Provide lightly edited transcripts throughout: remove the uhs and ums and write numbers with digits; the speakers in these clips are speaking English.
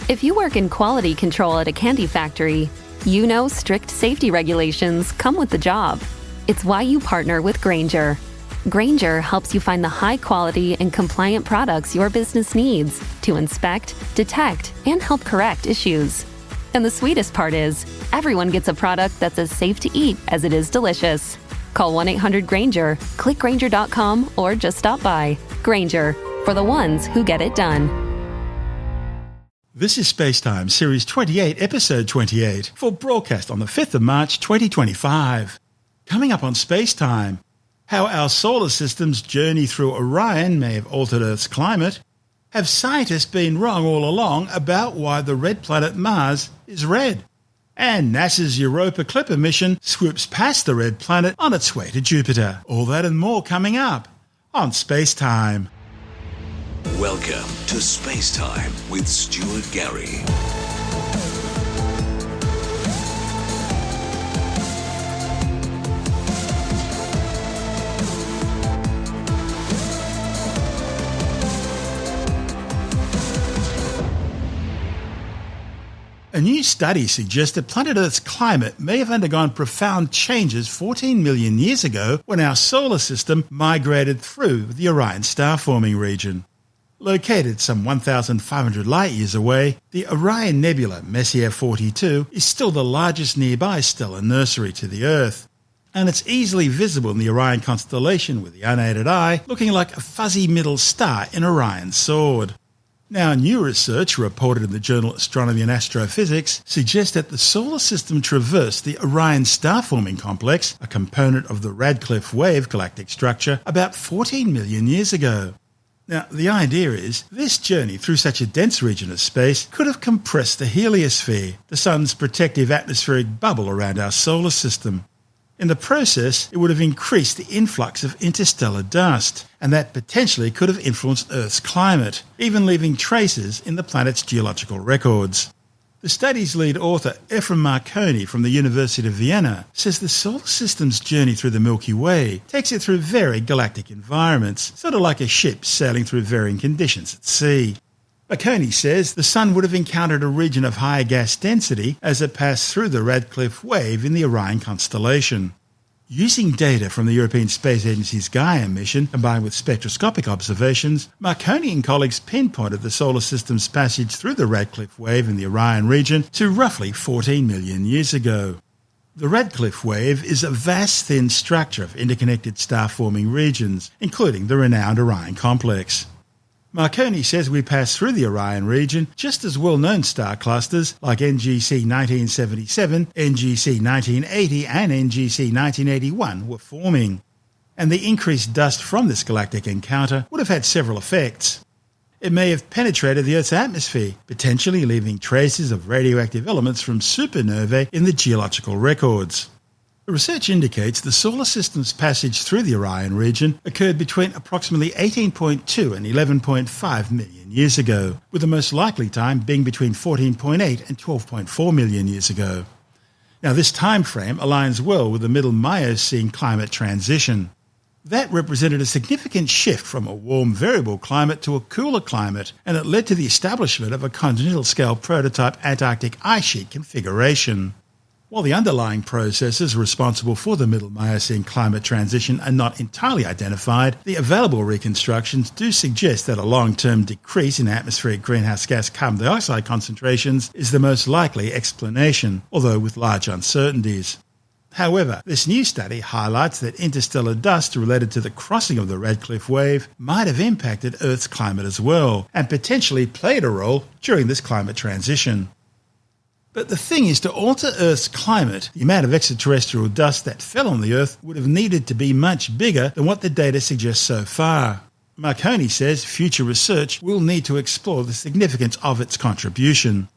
If you work in quality control at a candy factory, you know strict safety regulations come with the job. It's why you partner with Grainger. Grainger helps you find the high-quality and compliant products your business needs to inspect, detect, and help correct issues. And the sweetest part is, everyone gets a product that's as safe to eat as it is delicious. Call 1-800-GRAINGER, click Grainger.com, or just stop by. Grainger, for the ones who get it done. This is SpaceTime, Series 28, Episode 28, for broadcast on the 5th of March 2025. Coming up on SpaceTime, how our solar system's journey through Orion may have altered Earth's climate. Have scientists been wrong all along about why the red planet Mars is red? And NASA's Europa Clipper mission swoops past the red planet on its way to Jupiter. All that and more coming up on SpaceTime. Welcome to SpaceTime with Stuart Gary. A new study suggests that planet Earth's climate may have undergone profound changes 14 million years ago when our solar system migrated through the Orion star-forming region. Located some 1,500 light-years away, the Orion Nebula Messier 42 is still the largest nearby stellar nursery to the Earth, and it's easily visible in the Orion constellation with the unaided eye, looking like a fuzzy middle star in Orion's sword. Now, new research reported in the journal Astronomy and Astrophysics suggests that the solar system traversed the Orion star-forming complex, a component of the Radcliffe Wave galactic structure, about 14 million years ago. Now, the idea is this journey through such a dense region of space could have compressed the heliosphere, the Sun's protective atmospheric bubble around our solar system. In the process, it would have increased the influx of interstellar dust, and that potentially could have influenced Earth's climate, even leaving traces in the planet's geological records. The study's lead author, Ephraim Marconi from the University of Vienna, says the solar system's journey through the Milky Way takes it through varied galactic environments, sort of like a ship sailing through varying conditions at sea. Marconi says the Sun would have encountered a region of higher gas density as it passed through the Radcliffe Wave in the Orion constellation. Using data from the European Space Agency's Gaia mission combined with spectroscopic observations, Marconi and colleagues pinpointed the solar system's passage through the Radcliffe Wave in the Orion region to roughly 14 million years ago. The Radcliffe Wave is a vast thin structure of interconnected star-forming regions, including the renowned Orion complex. Marconi says we passed through the Orion region just as well-known star clusters like NGC 1977, NGC 1980 and NGC 1981 were forming. And the increased dust from this galactic encounter would have had several effects. It may have penetrated the Earth's atmosphere, potentially leaving traces of radioactive elements from supernovae in the geological records. The research indicates the solar system's passage through the Orion region occurred between approximately 18.2 and 11.5 million years ago, with the most likely time being between 14.8 and 12.4 million years ago. Now, this time frame aligns well with the Middle Miocene climate transition. That represented a significant shift from a warm variable climate to a cooler climate, and it led to the establishment of a continental-scale prototype Antarctic ice sheet configuration. While the underlying processes responsible for the Middle Miocene climate transition are not entirely identified, the available reconstructions do suggest that a long-term decrease in atmospheric greenhouse gas carbon dioxide concentrations is the most likely explanation, although with large uncertainties. However, this new study highlights that interstellar dust related to the crossing of the Radcliffe Wave might have impacted Earth's climate as well, and potentially played a role during this climate transition. But the thing is, to alter Earth's climate, the amount of extraterrestrial dust that fell on the Earth would have needed to be much bigger than what the data suggests so far. Marconi says future research will need to explore the significance of its contribution.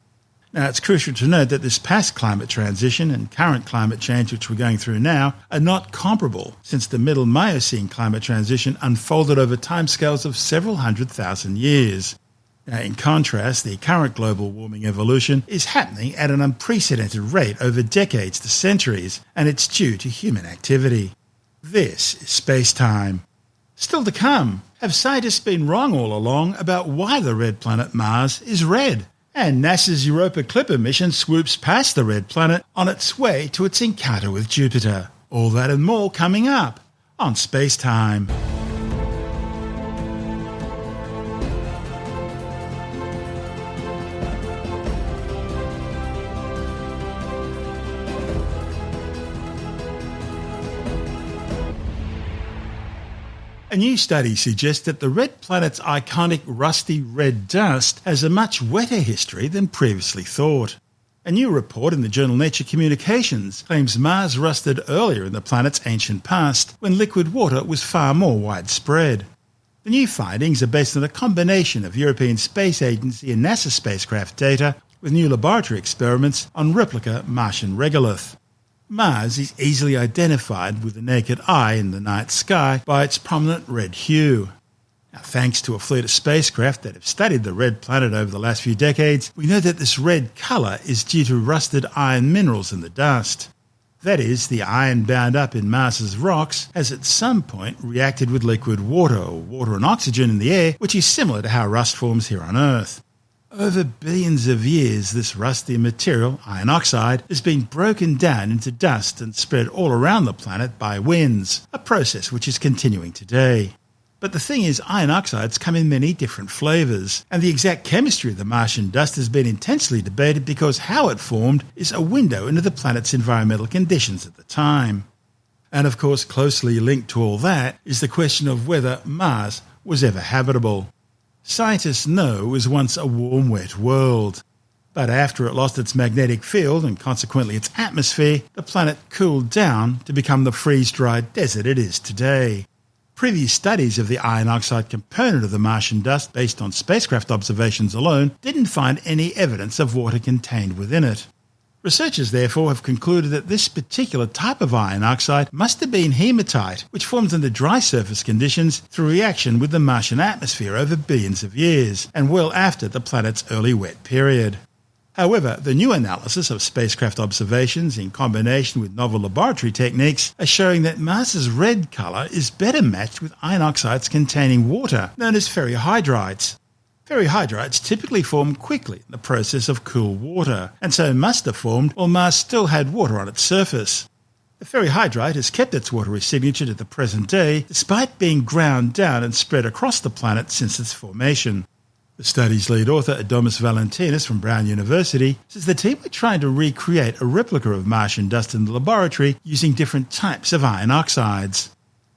Now, it's crucial to note that this past climate transition and current climate change which we're going through now are not comparable, since the Middle Miocene climate transition unfolded over timescales of several 100,000 years. Now, in contrast, the current global warming evolution is happening at an unprecedented rate over decades to centuries, and it's due to human activity. This is SpaceTime. Still to come, have scientists been wrong all along about why the red planet Mars is red? And NASA's Europa Clipper mission swoops past the red planet on its way to its encounter with Jupiter. All that and more coming up on SpaceTime. A new study suggests that the red planet's iconic rusty red dust has a much wetter history than previously thought. A new report in the journal Nature Communications claims Mars rusted earlier in the planet's ancient past when liquid water was far more widespread. The new findings are based on a combination of European Space Agency and NASA spacecraft data with new laboratory experiments on replica Martian regolith. Mars is easily identified with the naked eye in the night sky by its prominent red hue. Now, thanks to a fleet of spacecraft that have studied the red planet over the last few decades, we know that this red colour is due to rusted iron minerals in the dust. That is, the iron bound up in Mars's rocks has at some point reacted with liquid water or water and oxygen in the air, which is similar to how rust forms here on Earth. Over billions of years, this rusty material, iron oxide, has been broken down into dust and spread all around the planet by winds, a process which is continuing today. But the thing is, iron oxides come in many different flavours, and the exact chemistry of the Martian dust has been intensely debated because how it formed is a window into the planet's environmental conditions at the time. And of course, closely linked to all that is the question of whether Mars was ever habitable. Scientists know it was once a warm, wet world. But after it lost its magnetic field and consequently its atmosphere, the planet cooled down to become the freeze-dried desert it is today. Previous studies of the iron oxide component of the Martian dust based on spacecraft observations alone didn't find any evidence of water contained within it. Researchers therefore have concluded that this particular type of iron oxide must have been hematite, which forms under dry surface conditions through reaction with the Martian atmosphere over billions of years, and well after the planet's early wet period. However, the new analysis of spacecraft observations in combination with novel laboratory techniques are showing that Mars's red colour is better matched with iron oxides containing water, known as ferrihydrites. Ferrihydrites typically form quickly in the process of cool water, and so must have formed while Mars still had water on its surface. The ferrihydrite has kept its watery signature to the present day, despite being ground down and spread across the planet since its formation. The study's lead author, Adomas Valentinus from Brown University, says the team were trying to recreate a replica of Martian dust in the laboratory using different types of iron oxides.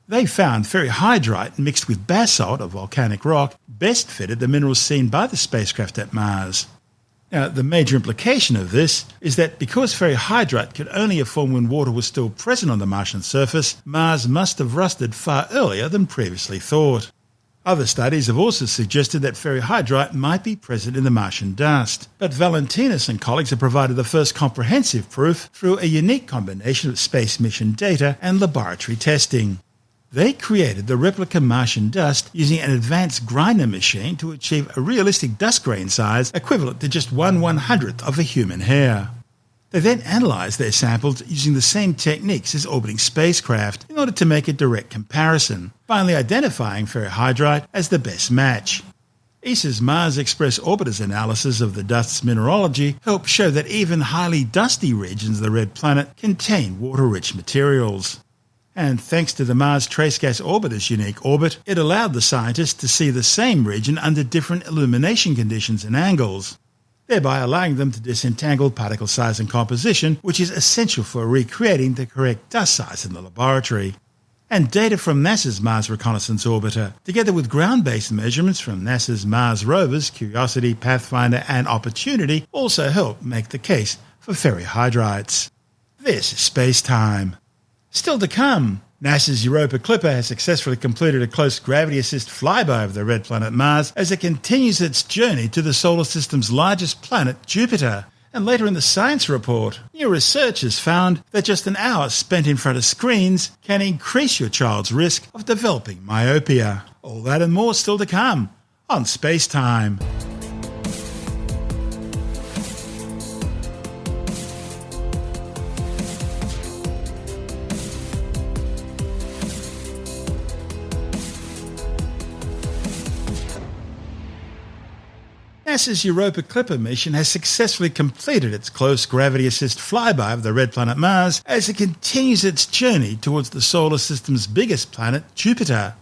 They found ferrihydrite mixed with basalt, a volcanic rock, best fitted the minerals seen by the spacecraft at Mars. Now, the major implication of this is that because ferrihydrite could only have formed when water was still present on the Martian surface, Mars must have rusted far earlier than previously thought. Other studies have also suggested that ferrihydrite might be present in the Martian dust, but Valentinus and colleagues have provided the first comprehensive proof through a unique combination of space mission data and laboratory testing. They created the replica Martian dust using an advanced grinder machine to achieve a realistic dust grain size equivalent to just 1/100th of a human hair. They then analysed their samples using the same techniques as orbiting spacecraft in order to make a direct comparison, finally identifying ferrihydrite as the best match. ESA's Mars Express Orbiter's analysis of the dust's mineralogy helped show that even highly dusty regions of the red planet contain water-rich materials. And thanks to the Mars Trace Gas Orbiter's unique orbit, it allowed the scientists to see the same region under different illumination conditions and angles, thereby allowing them to disentangle particle size and composition, which is essential for recreating the correct dust size in the laboratory. And data from NASA's Mars Reconnaissance Orbiter, together with ground-based measurements from NASA's Mars rovers Curiosity, Pathfinder and Opportunity, also help make the case for ferrihydrites. This is SpaceTime. Still to come, NASA's Europa Clipper has successfully completed a close gravity assist flyby of the red planet Mars as it continues its journey to the solar system's largest planet, Jupiter. And later in the science report, new research has found that just an hour spent in front of screens can increase your child's risk of developing myopia. All that and more still to come on SpaceTime. NASA's Europa Clipper mission has successfully completed its close gravity assist flyby of the red planet Mars as it continues its journey towards the solar system's biggest planet, Jupiter.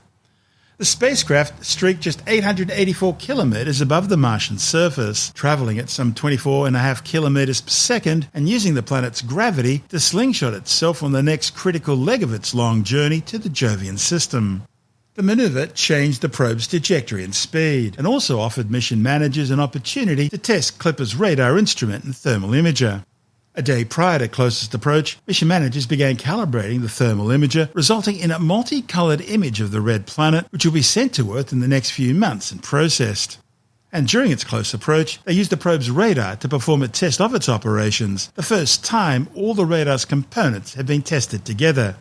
The spacecraft streaked just 884 kilometers above the Martian surface, traveling at some 24.5 kilometers per second and using the planet's gravity to slingshot itself on the next critical leg of its long journey to the Jovian system. The maneuver changed the probe's trajectory and speed, and also offered mission managers an opportunity to test Clipper's radar instrument and thermal imager. A day prior to closest approach, mission managers began calibrating the thermal imager, resulting in a multicoloured image of the red planet, which will be sent to Earth in the next few months and processed. And during its close approach, they used the probe's radar to perform a test of its operations, the first time all the radar's components have been tested together.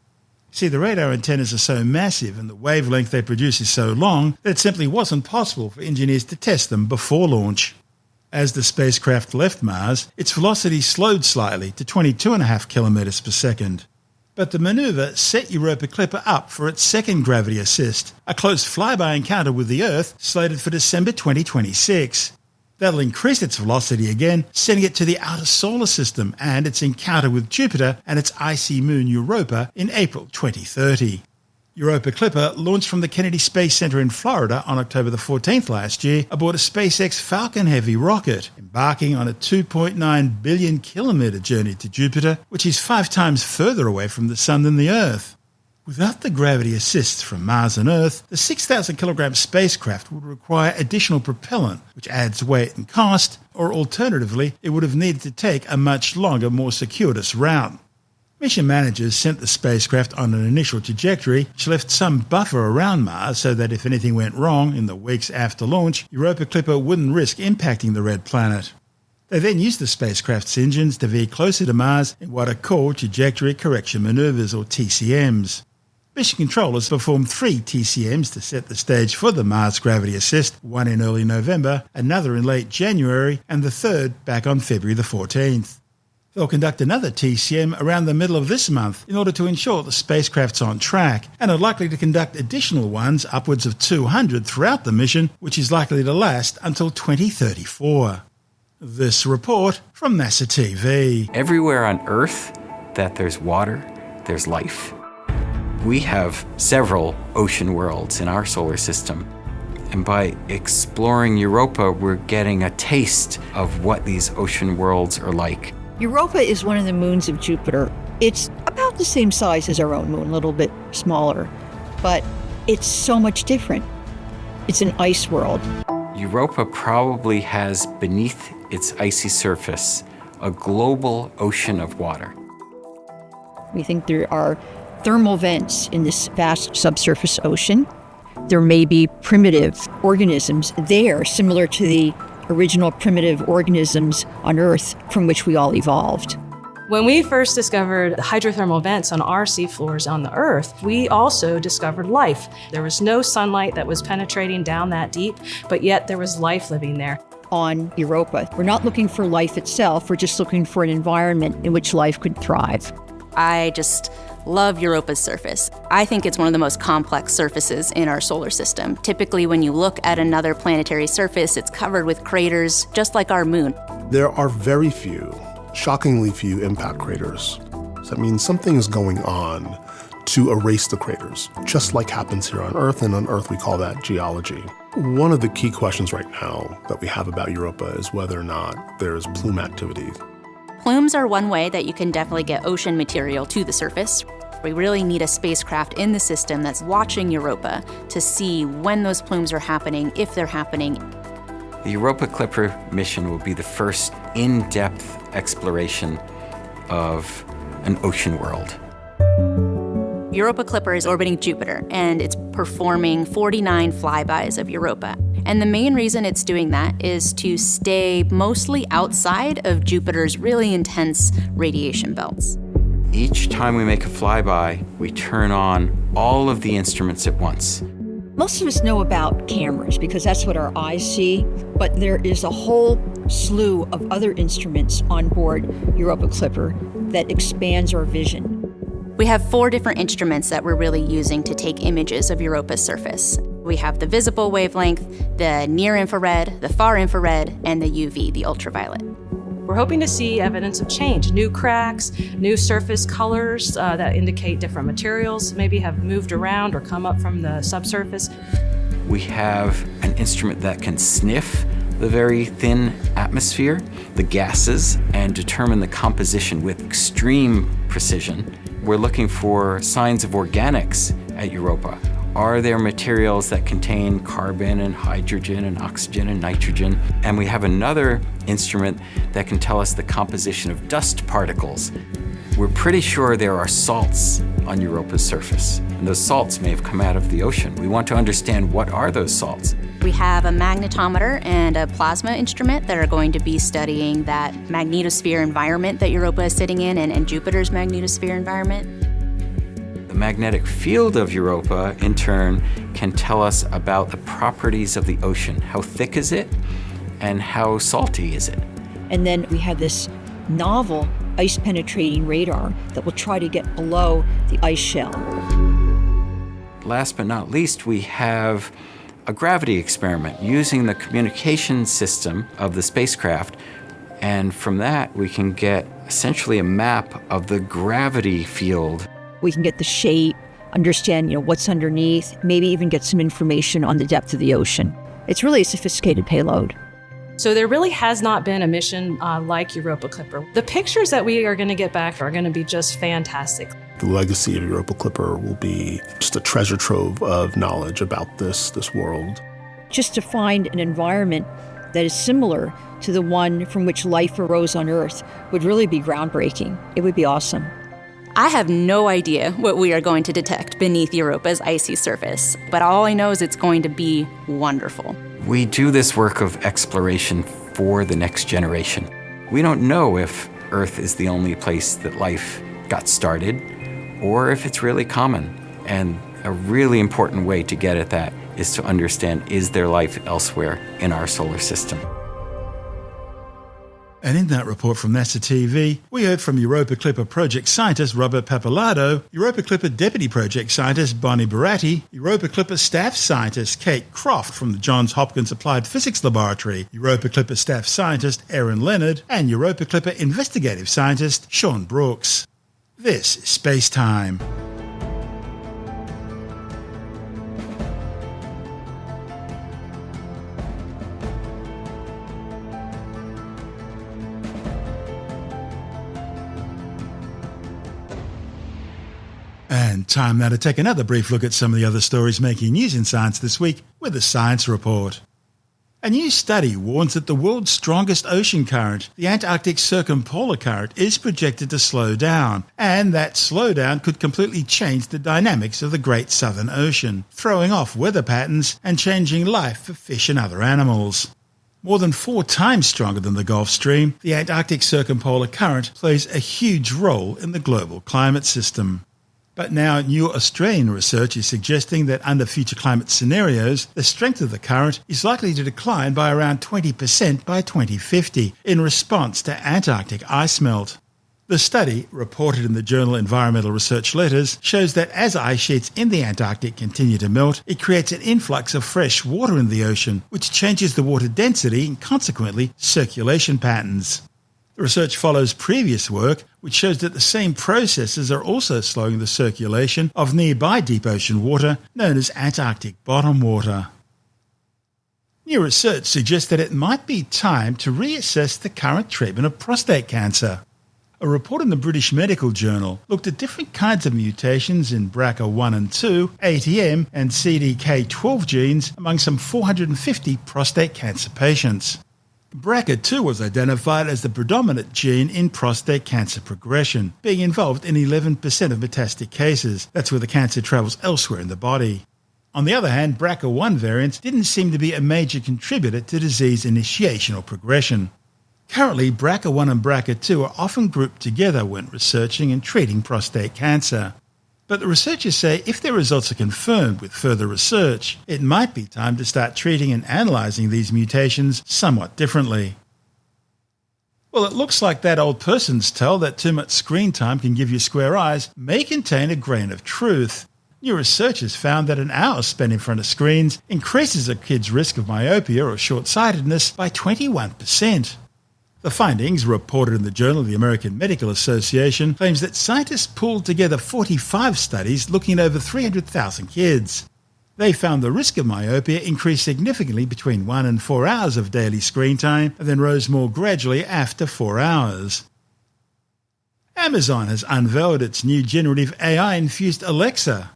See, the radar antennas are so massive and the wavelength they produce is so long that it simply wasn't possible for engineers to test them before launch. As the spacecraft left Mars, its velocity slowed slightly to 22.5 kilometers per second. But the maneuver set Europa Clipper up for its second gravity assist, a close flyby encounter with the Earth slated for December 2026. That'll increase its velocity again, sending it to the outer solar system and its encounter with Jupiter and its icy moon Europa in April 2030. Europa Clipper launched from the Kennedy Space Center in Florida on October the 14th last year aboard a SpaceX Falcon Heavy rocket, embarking on a 2.9 billion kilometer journey to Jupiter, which is 5 times further away from the Sun than the Earth. Without the gravity assists from Mars and Earth, the 6,000-kilogram spacecraft would require additional propellant, which adds weight and cost, or alternatively, it would have needed to take a much longer, more circuitous route. Mission managers sent the spacecraft on an initial trajectory, which left some buffer around Mars so that if anything went wrong in the weeks after launch, Europa Clipper wouldn't risk impacting the red planet. They then used the spacecraft's engines to veer closer to Mars in what are called trajectory correction maneuvers, or TCMs. Mission controllers performed 3 TCMs to set the stage for the Mars gravity assist, one in early November, another in late January, and the third back on February the 14th. They'll conduct another TCM around the middle of this month in order to ensure the spacecraft's on track, and are likely to conduct additional ones, upwards of 200 throughout the mission, which is likely to last until 2034. This report from NASA TV. Everywhere on Earth that there's water, there's life. We have several ocean worlds in our solar system. And by exploring Europa, we're getting a taste of what these ocean worlds are like. Europa is one of the moons of Jupiter. It's about the same size as our own moon, a little bit smaller, but it's so much different. It's an ice world. Europa probably has beneath its icy surface a global ocean of water. We think there are thermal vents in this vast subsurface ocean. There may be primitive organisms there, similar to the original primitive organisms on Earth from which we all evolved. When we first discovered hydrothermal vents on our seafloors on the Earth, we also discovered life. There was no sunlight that was penetrating down that deep, but yet there was life living there. On Europa, we're not looking for life itself, we're just looking for an environment in which life could thrive. I just love Europa's surface. I think it's one of the most complex surfaces in our solar system. Typically, when you look at another planetary surface, it's covered with craters, just like our moon. There are very few, shockingly few impact craters. So that means something is going on to erase the craters, just like happens here on Earth, and on Earth we call that geology. One of the key questions right now that we have about Europa is whether or not there's plume activity. Plumes are one way that you can definitely get ocean material to the surface. We really need a spacecraft in the system that's watching Europa to see when those plumes are happening, if they're happening. The Europa Clipper mission will be the first in-depth exploration of an ocean world. Europa Clipper is orbiting Jupiter, and it's performing 49 flybys of Europa. And the main reason it's doing that is to stay mostly outside of Jupiter's really intense radiation belts. Each time we make a flyby, we turn on all of the instruments at once. Most of us know about cameras because that's what our eyes see, but there is a whole slew of other instruments on board Europa Clipper that expands our vision. We have 4 different instruments that we're really using to take images of Europa's surface. We have the visible wavelength, the near infrared, the far infrared, and the UV, the ultraviolet. We're hoping to see evidence of change, new cracks, new surface colors that indicate different materials maybe have moved around or come up from the subsurface. We have an instrument that can sniff the very thin atmosphere, the gases, and determine the composition with extreme precision. We're looking for signs of organics at Europa. Are there materials that contain carbon and hydrogen and oxygen and nitrogen? And we have another instrument that can tell us the composition of dust particles. We're pretty sure there are salts on Europa's surface, and those salts may have come out of the ocean. We want to understand what are those salts. We have a magnetometer and a plasma instrument that are going to be studying that magnetosphere environment that Europa is sitting in and Jupiter's magnetosphere environment. The magnetic field of Europa, in turn, can tell us about the properties of the ocean. How thick is it, and how salty is it? And then we have this novel ice-penetrating radar that will try to get below the ice shell. Last but not least, we have a gravity experiment using the communication system of the spacecraft, and from that we can get essentially a map of the gravity field. We can get the shape, understand what's underneath, maybe even get some information on the depth of the ocean. It's really a sophisticated payload. So there really has not been a mission like Europa Clipper. The pictures that we are going to get back are going to be just fantastic. The legacy of Europa Clipper will be just a treasure trove of knowledge about this world. Just to find an environment that is similar to the one from which life arose on Earth would really be groundbreaking. It would be awesome. I have no idea what we are going to detect beneath Europa's icy surface, but all I know is it's going to be wonderful. We do this work of exploration for the next generation. We don't know if Earth is the only place that life got started, or if it's really common. And a really important way to get at that is to understand, is there life elsewhere in our solar system? And in that report from NASA TV, we heard from Europa Clipper project scientist Robert Pappalardo, Europa Clipper deputy project scientist Bonnie Baratti, Europa Clipper staff scientist Kate Croft from the Johns Hopkins Applied Physics Laboratory, Europa Clipper staff scientist Erin Leonard, and Europa Clipper investigative scientist Sean Brooks. This is SpaceTime. And time now to take another brief look at some of the other stories making news in science this week with a science report. A new study warns that the world's strongest ocean current, the Antarctic circumpolar current, is projected to slow down, and that slowdown could completely change the dynamics of the Great Southern Ocean, throwing off weather patterns and changing life for fish and other animals. More than 4 times stronger than the Gulf Stream, the Antarctic circumpolar current plays a huge role in the global climate system. But now new Australian research is suggesting that under future climate scenarios, the strength of the current is likely to decline by around 20% by 2050 in response to Antarctic ice melt. The study, reported in the journal Environmental Research Letters, shows that as ice sheets in the Antarctic continue to melt, it creates an influx of fresh water in the ocean, which changes the water density and consequently circulation patterns. The research follows previous work, which shows that the same processes are also slowing the circulation of nearby deep ocean water, known as Antarctic bottom water. New research suggests that it might be time to reassess the current treatment of prostate cancer. A report in the British Medical Journal looked at different kinds of mutations in BRCA1 and 2, ATM, and CDK12 genes among some 450 prostate cancer patients. BRCA2 was identified as the predominant gene in prostate cancer progression, being involved in 11% of metastatic cases. That's where the cancer travels elsewhere in the body. On the other hand, BRCA1 variants didn't seem to be a major contributor to disease initiation or progression. Currently, BRCA1 and BRCA2 are often grouped together when researching and treating prostate cancer. But the researchers say if their results are confirmed with further research, it might be time to start treating and analysing these mutations somewhat differently. Well, it looks like that old person's tale that too much screen time can give you square eyes may contain a grain of truth. New researchers found that an hour spent in front of screens increases a kid's risk of myopia or short-sightedness by 21%. The findings, reported in the Journal of the American Medical Association, claims that scientists pulled together 45 studies looking at over 300,000 kids. They found the risk of myopia increased significantly between 1 and 4 hours of daily screen time and then rose more gradually after 4 hours. Amazon has unveiled its new generative AI-infused Alexa.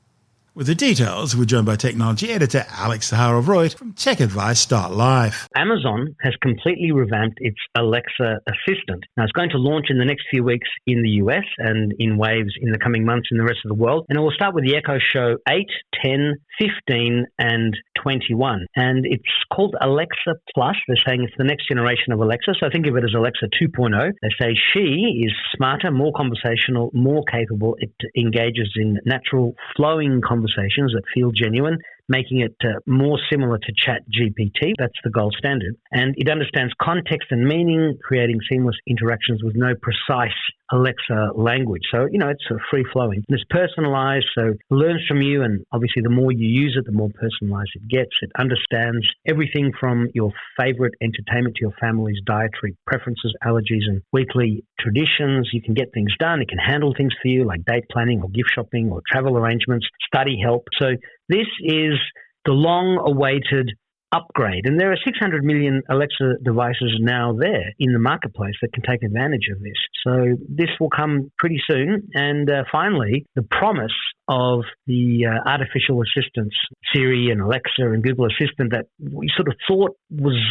With the details, we're joined by technology editor Alex Zaharov-Reutt from TechAdvice.life. Amazon has completely revamped its Alexa assistant. Now, it's going to launch in the next few weeks in the US and in waves in the coming months in the rest of the world. And it will start with the Echo Show 8, 10, 15, and 21. And it's called Alexa Plus. They're saying it's the next generation of Alexa. So think of it as Alexa 2.0. They say she is smarter, more conversational, more capable. It engages in natural, flowing conversations that feel genuine, making it more similar to ChatGPT. That's the gold standard. And it understands context and meaning, creating seamless interactions with no precise Alexa language. So, it's free-flowing. And it's personalized, so it learns from you, and obviously the more you use it, the more personalized it gets. It understands everything from your favorite entertainment to your family's dietary preferences, allergies, and weekly traditions. You can get things done. It can handle things for you like date planning or gift shopping or travel arrangements, study help. So this is the long-awaited upgrade. And there are 600 million Alexa devices now there in the marketplace that can take advantage of this. So this will come pretty soon. And finally, the promise of the artificial assistants, Siri and Alexa and Google Assistant, that we sort of thought was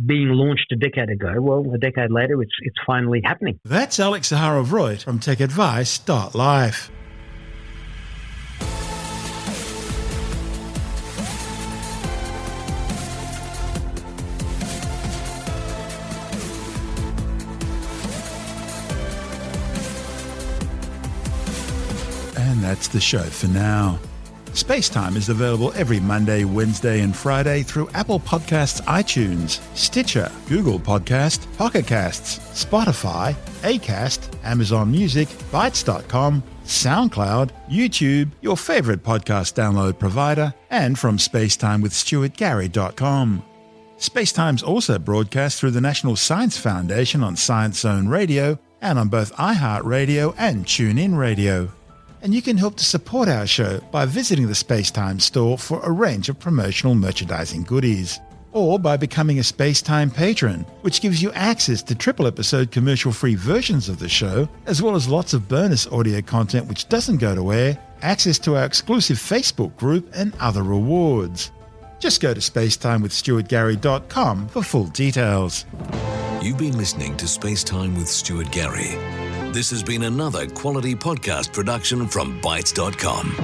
being launched a decade ago. Well, a decade later, it's finally happening. That's Alex Zaharov-Reutt from TechAdvice.life. And that's the show for now. SpaceTime is available every Monday, Wednesday and Friday through Apple Podcasts, iTunes, Stitcher, Google Podcast, Pocket Casts, Spotify, Acast, Amazon Music, Bytes.com, SoundCloud, YouTube, your favorite podcast download provider, and from spacetimewithstuartgary.com. SpaceTime's also broadcast through the National Science Foundation on Science Zone Radio and on both iHeartRadio and TuneIn Radio. And you can help to support our show by visiting the SpaceTime store for a range of promotional merchandising goodies, or by becoming a SpaceTime patron, which gives you access to triple-episode commercial-free versions of the show, as well as lots of bonus audio content which doesn't go to air, access to our exclusive Facebook group, and other rewards. Just go to spacetimewithstuartgary.com for full details. You've been listening to SpaceTime with Stuart Gary. This has been another quality podcast production from Bytes.com.